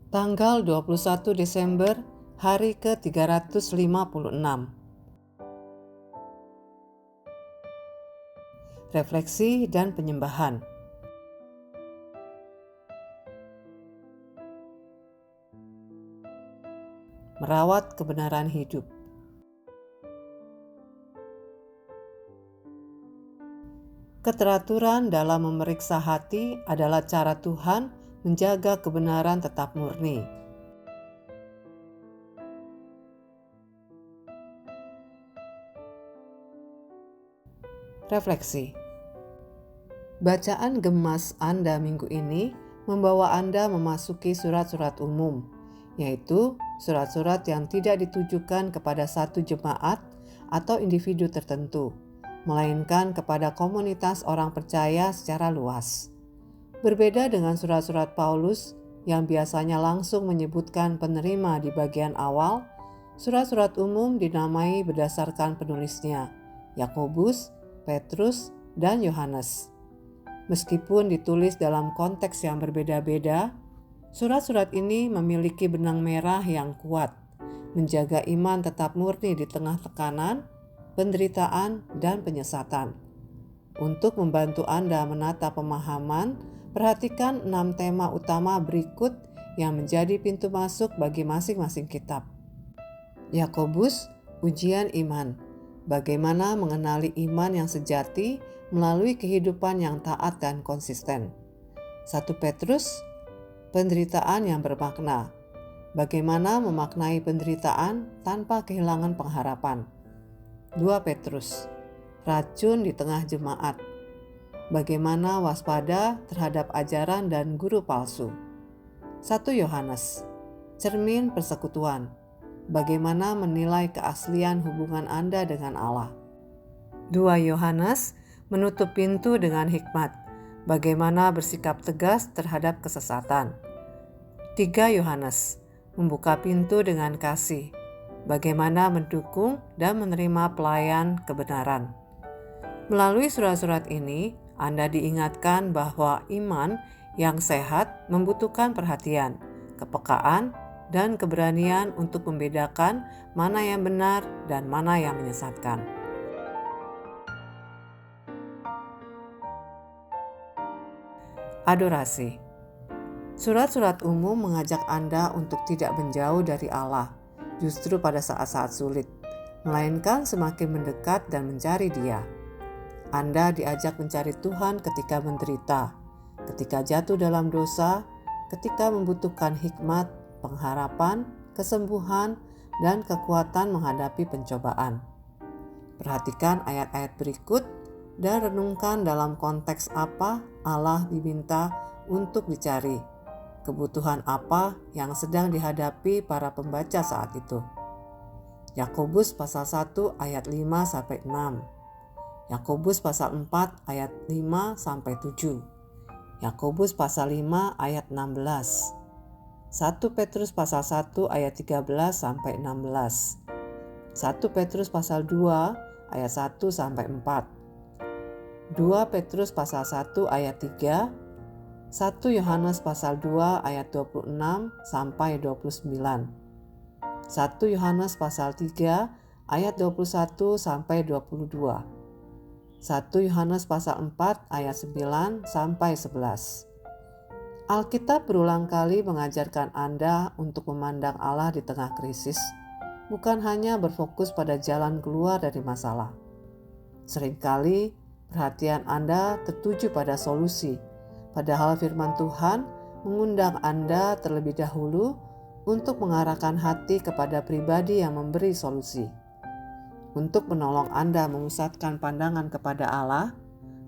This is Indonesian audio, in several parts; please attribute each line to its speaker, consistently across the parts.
Speaker 1: Tanggal 21 Desember, hari ke-356. Refleksi dan penyembahan. Merawat kebenaran hidup. Keteraturan dalam memeriksa hati adalah cara Tuhan menjaga kebenaran tetap murni. Refleksi. Bacaan gemas Anda minggu ini membawa Anda memasuki surat-surat umum, yaitu surat-surat yang tidak ditujukan kepada satu jemaat atau individu tertentu, melainkan kepada komunitas orang percaya secara luas. Berbeda dengan surat-surat Paulus yang biasanya langsung menyebutkan penerima di bagian awal, surat-surat umum dinamai berdasarkan penulisnya, Yakobus, Petrus, dan Yohanes. Meskipun ditulis dalam konteks yang berbeda-beda, surat-surat ini memiliki benang merah yang kuat, menjaga iman tetap murni di tengah tekanan, penderitaan, dan penyesatan. Untuk membantu Anda menata pemahaman, perhatikan 6 tema utama berikut yang menjadi pintu masuk bagi masing-masing kitab. Yakobus, ujian iman. Bagaimana mengenali iman yang sejati melalui kehidupan yang taat dan konsisten. 1 Petrus, penderitaan yang bermakna. Bagaimana memaknai penderitaan tanpa kehilangan pengharapan. 2 Petrus, racun di tengah jemaat. Bagaimana waspada terhadap ajaran dan guru palsu. 1 Yohanes, cermin persekutuan. Bagaimana menilai keaslian hubungan Anda dengan Allah. 2 Yohanes, menutup pintu dengan hikmat. Bagaimana bersikap tegas terhadap kesesatan. 3 Yohanes, membuka pintu dengan kasih. Bagaimana mendukung dan menerima pelayan kebenaran. Melalui surat-surat ini, Anda diingatkan bahwa iman yang sehat membutuhkan perhatian, kepekaan, dan keberanian untuk membedakan mana yang benar dan mana yang menyesatkan. Adorasi. Surat-surat umum mengajak Anda untuk tidak menjauh dari Allah, justru pada saat-saat sulit, melainkan semakin mendekat dan mencari Dia. Anda diajak mencari Tuhan ketika menderita, ketika jatuh dalam dosa, ketika membutuhkan hikmat, pengharapan, kesembuhan, dan kekuatan menghadapi pencobaan. Perhatikan ayat-ayat berikut dan renungkan dalam konteks apa Allah diminta untuk dicari. Kebutuhan apa yang sedang dihadapi para pembaca saat itu. Yakobus pasal 1 ayat 5-6. Yakobus pasal 4 ayat 5-7. Yakobus pasal 5 ayat 16. 1 Petrus pasal 1 ayat 13-16. 1 Petrus pasal 2 ayat 1-4. 2 Petrus pasal 1 ayat 3. 1 Yohanes pasal 2 ayat 26-29. 1 Yohanes pasal 3 ayat 21-22. 1 Yohanes pasal 4 ayat 9-11. Alkitab berulang kali mengajarkan Anda untuk memandang Allah di tengah krisis, bukan hanya berfokus pada jalan keluar dari masalah. Seringkali perhatian Anda tertuju pada solusi, padahal firman Tuhan mengundang Anda terlebih dahulu untuk mengarahkan hati kepada pribadi yang memberi solusi. Untuk menolong Anda memusatkan pandangan kepada Allah,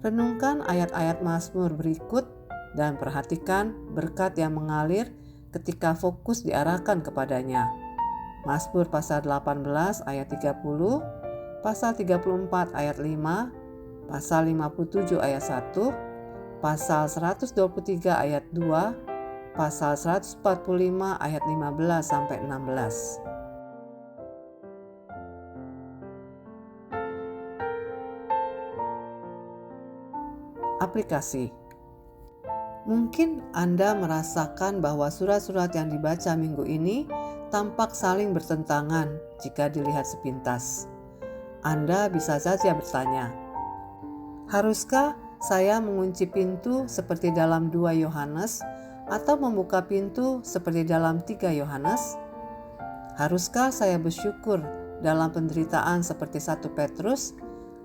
Speaker 1: renungkan ayat-ayat Mazmur berikut dan perhatikan berkat yang mengalir ketika fokus diarahkan kepadanya. Mazmur pasal 18 ayat 30, pasal 34 ayat 5, pasal 57 ayat 1, pasal 123 ayat 2, pasal 145 ayat 15-16. Aplikasi. Mungkin Anda merasakan bahwa surat-surat yang dibaca minggu ini tampak saling bertentangan jika dilihat sepintas. Anda bisa saja bertanya, haruskah saya mengunci pintu seperti dalam 2 Yohanes atau membuka pintu seperti dalam 3 Yohanes? Haruskah saya bersyukur dalam penderitaan seperti 1 Petrus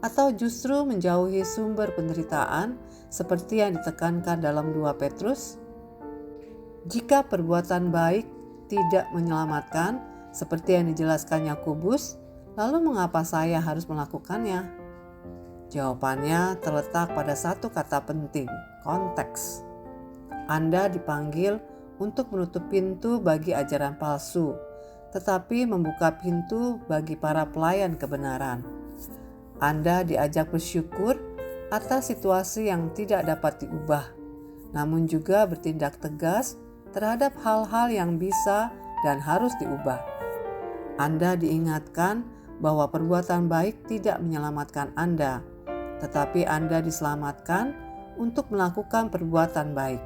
Speaker 1: atau justru menjauhi sumber penderitaan seperti yang ditekankan dalam 2 Petrus? Jika perbuatan baik tidak menyelamatkan seperti yang dijelaskan Yakobus, lalu mengapa saya harus melakukannya? Jawabannya terletak pada satu kata penting, konteks. Anda dipanggil untuk menutup pintu bagi ajaran palsu, tetapi membuka pintu bagi para pelayan kebenaran. Anda diajak bersyukur atas situasi yang tidak dapat diubah, namun juga bertindak tegas terhadap hal-hal yang bisa dan harus diubah. Anda diingatkan bahwa perbuatan baik tidak menyelamatkan Anda, tetapi Anda diselamatkan untuk melakukan perbuatan baik.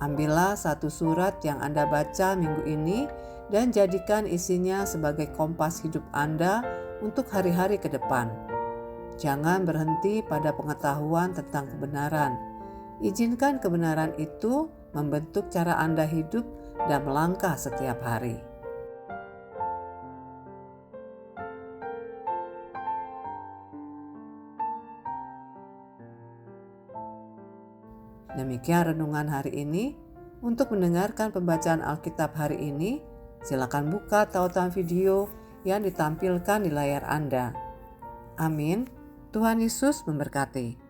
Speaker 1: Ambillah satu surat yang Anda baca minggu ini dan jadikan isinya sebagai kompas hidup Anda untuk hari-hari ke depan. Jangan berhenti pada pengetahuan tentang kebenaran. Izinkan kebenaran itu membentuk cara Anda hidup dan melangkah setiap hari. Demikian renungan hari ini. Untuk mendengarkan pembacaan Alkitab hari ini, silakan buka tautan video yang ditampilkan di layar Anda. Amin. Tuhan Yesus memberkati.